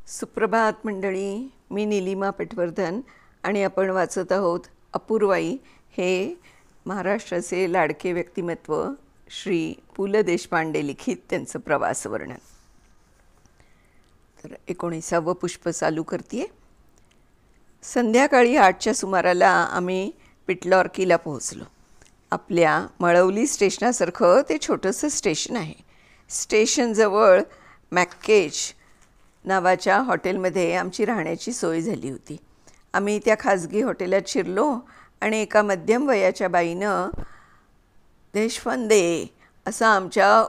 सुप्रभात मंडळी. मी नीलिमा पटवर्धन आणि आपण वाचत आहोत अपूर्वाई हे महाराष्ट्राचे लाडके व्यक्तिमत्व श्री पु ल देशपांडे लिखित त्यांचं प्रवास वर्णन. तर 19वं पुष्प चालू करते. संध्याकाळी 8च्या सुमाराला आम्ही पिटलॉर्कीला पोहोचलो. आपल्या मळवली स्टेशनासारखं ते छोटंसं स्टेशन आहे. स्टेशनजवळ मॅककेज नावाच्या हॉटेलमध्ये आमची राहण्याची सोय झाली होती. आम्ही त्या खाजगी हॉटेलात शिरलो आणि एका मध्यम वयाच्या बाईनं देशपांडे असा आमच्या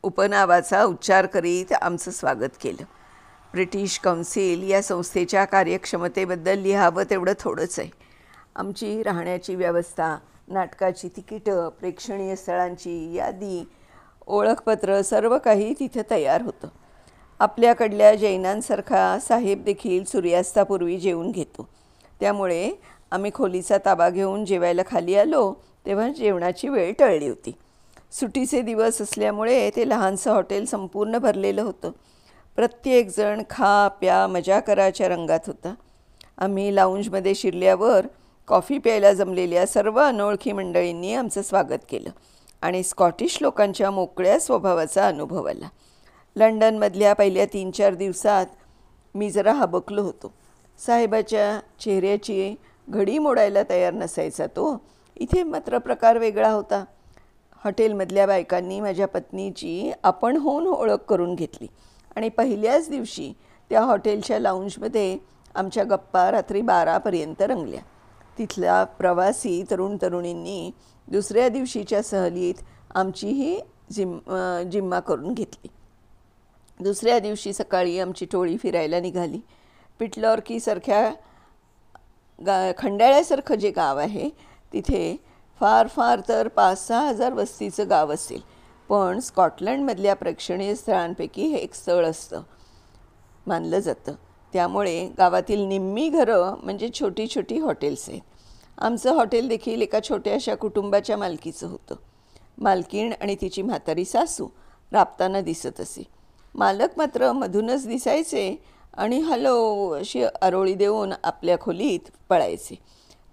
उपनावाचा उच्चार करीत आमचं स्वागत केलं. ब्रिटिश काउन्सिल या संस्थेच्या कार्यक्षमतेबद्दल लिहावं तेवढं थोडंच आहे. आमची राहण्याची व्यवस्था, नाटकाची तिकीटं, प्रेक्षणीय स्थळांची यादी, ओळखपत्र सर्व काही तिथं तयार होतं. आपल्याकडल्या जैनांसारखा साहेब देखील सूर्यास्तापूर्वी जेवून घेतो. त्यामुळे आम्ही खोलीचा ताबा घेऊन जेवायला खाली आलो तेव्हा जेवणाची वेळ टळली होती. सुट्टीचे दिवस असल्यामुळे ते लहानसं हॉटेल संपूर्ण भरलेलं होतं. प्रत्येकजण खा प्या मजा कराच्या रंगात होता. आम्ही लाऊंजमध्ये शिरल्यावर कॉफी प्यायला जमलेल्या सर्व अनोळखी मंडळींनी आमचं स्वागत केलं आणि स्कॉटिश लोकांच्या मोकळ्या स्वभावाचा अनुभव आला. लंडनमधल्या पहिल्या 3-4 दिवसात मी जरा हबकलो होतो. साहेबाच्या चेहऱ्याची घडी मोडायला तयार नसायचा तो. इथे मात्र प्रकार वेगळा होता. हॉटेलमधल्या बायकांनी माझ्या पत्नीची आपण होऊन ओळख करून घेतली आणि पहिल्याच दिवशी त्या हॉटेलच्या लाऊंजमध्ये आमच्या गप्पा रात्री 12पर्यंत रंगल्या. तिथल्या प्रवासी तरुण तरुणींनी दुसऱ्या दिवशीच्या सहलीत आमचीही जिम्मा करून घेतली. दुसऱ्या दिवशी सकाळी आमची टोळी फिरायला निघाली. पिटलॉर्कीसारख्या खंडाळ्यासारखं जे गाव आहे तिथे फार फार तर 5-6 हजार वस्तीचं गाव असेल, पण स्कॉटलंडमधल्या प्रेक्षणीय स्थळांपैकी हे एक स्थळ असतं मानलं जातं. त्यामुळे गावातील निम्मी घरं म्हणजे छोटी छोटी हॉटेल्स आहेत. आमचं हॉटेल देखील एका छोट्याशा कुटुंबाच्या मालकीचं होतं. मालकीण आणि तिची म्हातारी सासू राबताना दिसत असे. मालक मात्र मधूनच दिसायचे आणि हॅलो अशी आरोळी देऊन आपल्या खोलीत पळायचे.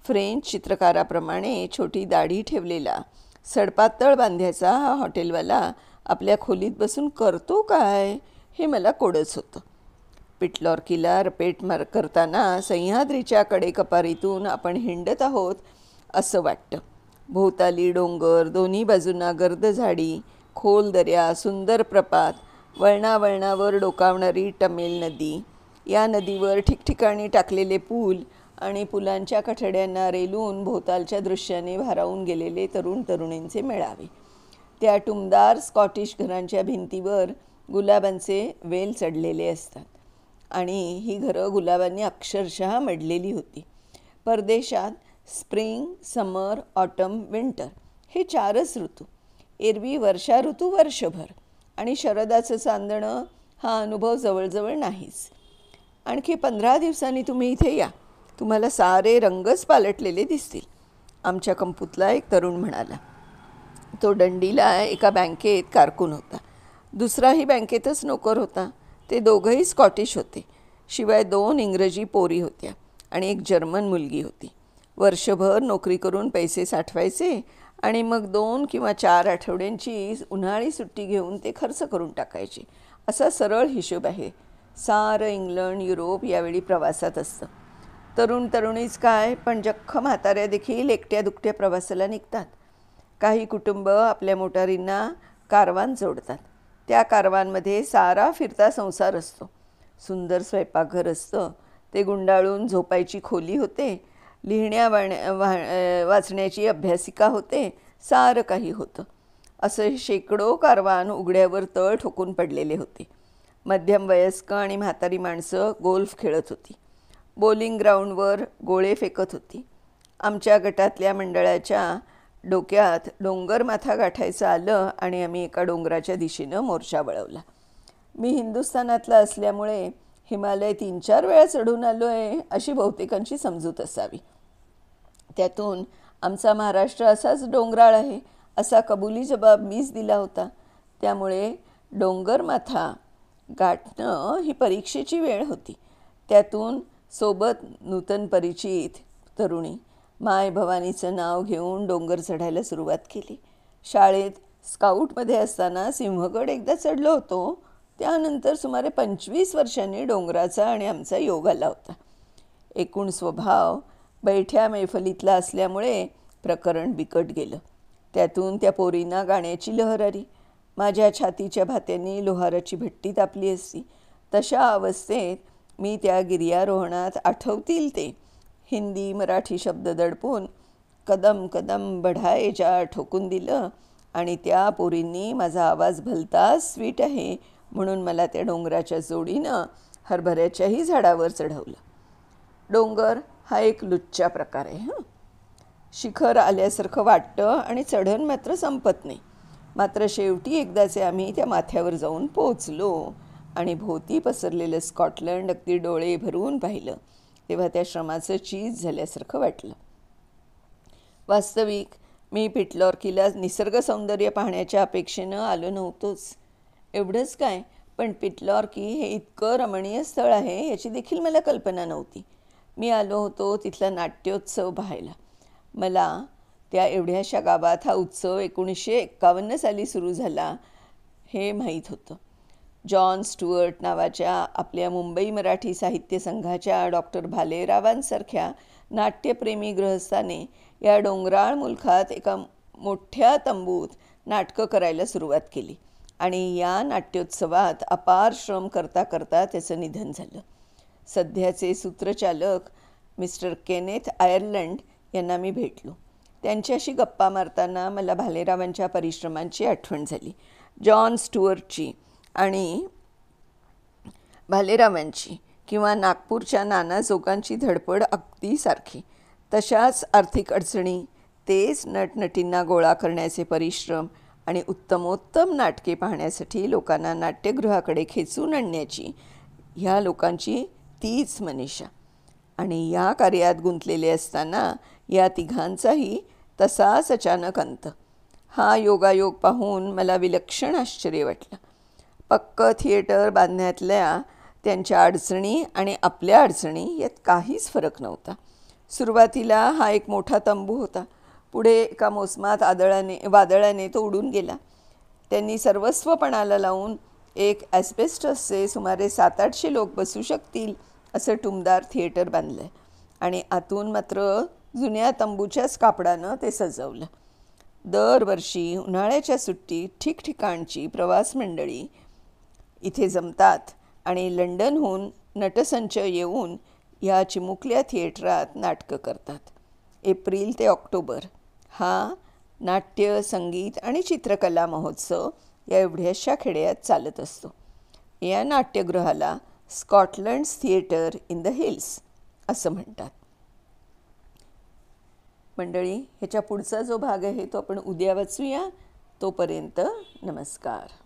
फ्रेंच चित्रकाराप्रमाणे छोटी दाढी ठेवलेला सडपातळ बांध्याचा हा हॉटेलवाला आपल्या खोलीत बसून करतो काय हे मला कोडच होतं. पिटलॉर्कीला रपेट करताना सह्याद्रीच्या कडेकपारीतून आपण हिंडत आहोत असं वाटतं. भोवताली डोंगर, दोन्ही बाजूंना गर्द झाडी, खोल दऱ्या, सुंदर प्रपात, वळणावळणावर डोकावणारी टमेल नदी, या नदीवर ठिकठिकाणी टाकलेले पूल आणि पुलांच्या कठड्यांना रेलून भोवतालच्या दृश्याने भारावून गेलेले तरुण तरुणींचे मेळावे. त्या टुमदार स्कॉटिश घरांच्या भिंतीवर गुलाबांचे वेल चढलेले असतात आणि ही घरं गुलाबांनी अक्षरशः मडलेली होती. परदेशात स्प्रिंग, समर, ऑटम, विंटर हे 4च ऋतू. एरवी वर्षा ऋतू वर्षभर आणि शरदाचं चांदणं हा अनुभव जवळजवळ नाहीच. आणखी 15 दिवसांनी तुम्ही इथे या, तुम्हाला सारे रंगच पालटलेले दिसतील, आमच्या कंपूतला एक तरुण म्हणाला. तो दंडीला एका बँकेत कारकून होता. दुसराही बँकेतच नोकर होता. ते दोघंही स्कॉटिश होते. शिवाय 2 इंग्रजी पोरी होत्या आणि एक जर्मन मुलगी होती. वर्षभर नोकरी करून पैसे साठवायचे आणि मग 2 किंवा 4 आठवड्यांची उन्हाळी सुट्टी घेऊन ते खर्च करून टाकायचे. असा सरळ हिशोब आहे. सारं इंग्लंड, युरोप यावेळी प्रवासात असतं. तरुण तरुणीच काय, पण जख्ख म्हाताऱ्या देखील एकट्या दुकट्या प्रवासाला निघतात. काही कुटुंब आपल्या मोटारींना कारवान जोडतात. त्या कारवानमध्ये सारा फिरता संसार असतो. सुंदर स्वयंपाकघर असतं. ते गुंडाळून झोपायची खोली होते. लिहिण्या वाचण्याची अभ्यासिका होते. सारं काही होतं. असे शेकडो कारवान उघड्यावर तळ ठोकून पडलेले होते. मध्यम वयस्क आणि म्हातारी माणसं गोल्फ खेळत होती. बॉलिंग ग्राउंडवर गोळे फेकत होती. आमच्या गटातल्या मंडळाच्या डोक्यात डोंगरमाथा गाठायचं आलं आणि आम्ही एका डोंगराच्या दिशेनं मोर्चा वळवला. मी हिंदुस्थानातला असल्यामुळे हिमालय 3-4 वेळा चढून आलो आहे अशी बहुतेकांची समजूत असावी. त्यातून आमचा महाराष्ट्र असाच डोंगराळ आहे असा कबुली जबाब मीच दिला होता. त्यामुळे डोंगरमाथा गाठणं ही परीक्षेची वेळ होती. त्यातून सोबत नूतन परिचित तरुणी माय भवानीचं नाव घेऊन डोंगर चढायला सुरुवात केली. शाळेत स्काऊटमध्ये असताना सिंहगड एकदा चढलो होतो. त्यानंतर सुमारे 25 वर्षांनी डोंगराचा आणि आमचा योग आला होता. एकूण स्वभाव बैठ्या मैफलीतला असल्यामुळे प्रकरण बिकट गेलं. त्यातून त्या पोरींना गाण्याची लहर आली. माझ्या छातीच्या भात्यांनी लोहाराची भट्टी तापली असती. तशा अवस्थेत मी त्या गिर्यारोहणात आठवतील ते हिंदी मराठी शब्द दडपून कदम कदम बढाए जा ठोकून दिलं आणि त्या पोरींनी माझा आवाज भलताच स्वीट आहे म्हणून मला त्या डोंगराच्या जोडीनं हरभऱ्याच्याही झाडावर चढवलं. डोंगर हा एक लुच्चा प्रकार आहे. शिखर आल्यासारखं वाटतं आणि चढण मात्र संपत नाही. मात्र शेवटी एकदाचे आम्ही त्या माथ्यावर जाऊन पोचलो आणि भोवती पसरलेलं स्कॉटलंड अगदी डोळे भरून पाहिलं तेव्हा त्या श्रमाचं चीज झाल्यासारखं वाटलं. वास्तविक मी पिटलॉर्कीला निसर्ग सौंदर्य पाहण्याच्या अपेक्षेनं आलो नव्हतोच. एवढंच काय, पण पिटलॉर्की हे इतकं रमणीय स्थळ आहे याची देखील मला कल्पना नव्हती. मी आलो होतो तिथला नाट्योत्सव पाहायला. मला त्या एवढ्याशा गावात हा उत्सव 1951 साली सुरू झाला हे माहीत होतं. जॉन स्टुअर्ट नावाच्या आपल्या मुंबई मराठी साहित्य संघाच्या डॉक्टर भालेरावांसारख्या नाट्यप्रेमी गृहस्थाने या डोंगराळ मुलखात एका मोठ्या तंबूत नाटकं करायला सुरुवात केली आणि या नाट्योत्सवात अपार श्रम करता करता त्याचं निधन झालं. सध्याचे सूत्रचालक मिस्टर केनेथ आयर्लंड यांना मी भेटलो. त्यांच्याशी गप्पा मारताना मला भालेरावांच्या परिश्रमांची आठवण झाली. जॉन स्टुअर्टची आणि भालेरावांची किंवा नागपूरच्या नानाजोगांची धडपड अगदी सारखी. तशाच आर्थिक अडचणी, तेच नटनटींना गोळा करण्याचे परिश्रम आणि उत्तमोत्तम नाटके पाहण्यासाठी लोकांना नाट्यगृहाकडे खेचून आणण्याची ह्या लोकांची तीच मनीषा. आणि या कार्यात गुंतलेले असताना या तिघांचाही तसाच अचानक अंत. हा योगायोग पाहून मला विलक्षण आश्चर्य वाटलं. पक्क थिएटर बांधण्यातल्या त्यांच्या अडचणी आणि आपल्या अडचणी यात काहीच फरक नव्हता. सुरुवातीला हा एक मोठा तंबू होता. पुढे एका मोसमात वादळाने तो उडून गेला. त्यांनी सर्वस्व पणाला लावून एक ॲस्बेस्टसचे सुमारे 700-800 लोक बसू शकतील असं टुमदार थिएटर बांधलं आणि आतून मात्र जुन्या तंबूच्याच कापडानं ते सजवलं. दरवर्षी उन्हाळ्याच्या सुट्टीत ठिकठिकाणची प्रवास मंडळी इथे जमतात आणि लंडनहून नटसंच येऊन ह्या चिमुकल्या थिएटरात नाटकं करतात. एप्रिल ते ऑक्टोबर हा नाट्य, संगीत आणि चित्रकला महोत्सव या एवढ्याशा खेड्यात चालत असतो. या नाट्यगृहाला स्कॉटलंड्स थिएटर इन द हिल्स असं म्हणतात. मंडळी, ह्याच्या पुढचा जो भाग आहे तो आपण उद्या वाचूया. तोपर्यंत नमस्कार.